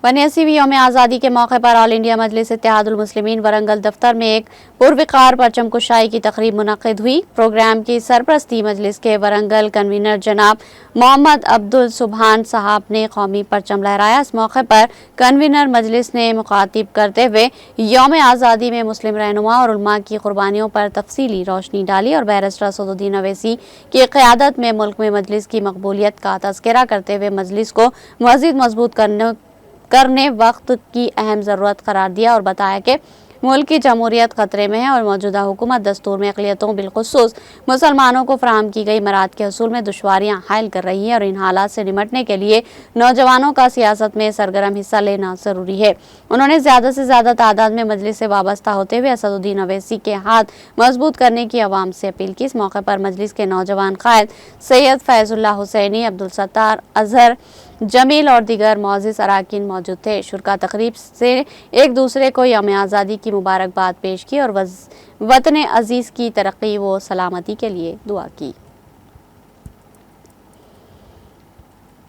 81वीं यौम आज़ादी के मौके पर ऑल इंडिया मजलिस इत्तेहादुल मुस्लिमीन वरंगल दफ्तर में एक पुरवकार परचम कुशाई की तकरीब मुनक्किद हुई। प्रोग्राम की सरपरस्ती मजलिस के वरंगल कन्वीनर जनाब मोहम्मद अब्दुल सुबहान साहब ने कौमी परचम लहराया। इस मौके पर कन्वीनर मजलिस ने मुखातिब करते हुए यौम आज़ादी में मुस्लिम रहनुमा और उलमा की कुर्बानियों पर तफसीली रोशनी डाली और बैरिस्टर असदुद्दीन अवैसी की क़यादत में मुल्क में मजलिस की मकबूलियत का तज़किरा करते हुए मजलिस को मज़ीद मजबूत करने वक्त की अहम ज़रूरत करार दिया और बताया कि मुल्क की जमहूरियत खतरे में है और मौजूदा हुकूमत दस्तूर में अक़लियतों बिलखुसूस मुसलमानों को फराहम की गई मराद के हसूल में दुश्वारियाँ हायल कर रही है और इन हालात से निमटने के लिए नौजवानों का सियासत में सरगर्म हिस्सा लेना ज़रूरी है। उन्होंने ज़्यादा से ज़्यादा तादाद में मजलिस से वाबस्ता होते हुए असदुद्दीन अवैसी के हाथ मजबूत करने की आवाम से अपील की। इस मौके पर मजलिस के नौजवान कायद सैयद फैजुल्लाह हुसैनी, अब्दुल सत्तार, अजहर जमील और दीगर मोअज़्ज़िज़ अराकीन मौजूद थे। शुरका तकरीब से एक दूसरे को यौम आज़ादी की मुबारकबाद पेश की और वतन अजीज़ की तरक्की व सलामती के लिए दुआ की।